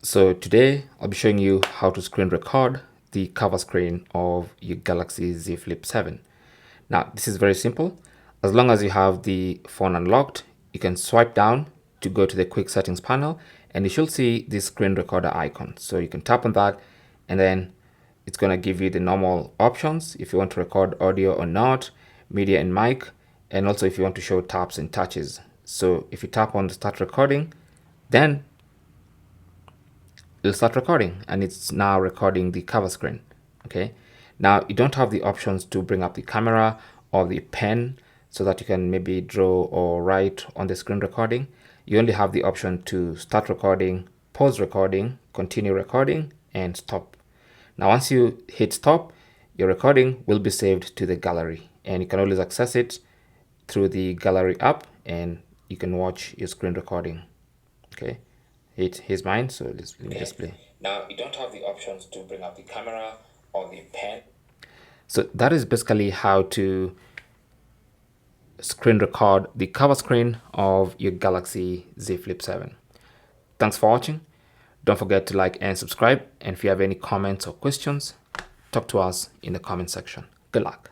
So today I'll be showing you how to screen record the cover screen of your Galaxy Z Flip 7. Now this is very simple. As long as you have the phone unlocked, you can swipe down to go to the quick settings panel and you should see this screen recorder icon. So you can tap on that and then it's going to give you the normal options if you want to record audio or not, media and mic, and also if you want to show taps and touches. So if you tap on start recording, then it'll start recording and it's now recording the cover screen. Okay, now you don't have the options to bring up the camera or the pen so that you can maybe draw or write on the screen recording. You only have the option to start recording, pause recording, continue recording, and stop. Now once you hit stop, your recording will be saved to the gallery and you can always access it through the gallery app and you can watch your screen recording. Okay, here's mine, so let me just play. Now you don't have the options to bring up the camera or the pen. So that is basically how to screen record the cover screen of your Galaxy Z Flip 7. Thanks for watching. Don't forget to like and subscribe, and if you have any comments or questions, talk to us in the comment section. Good luck.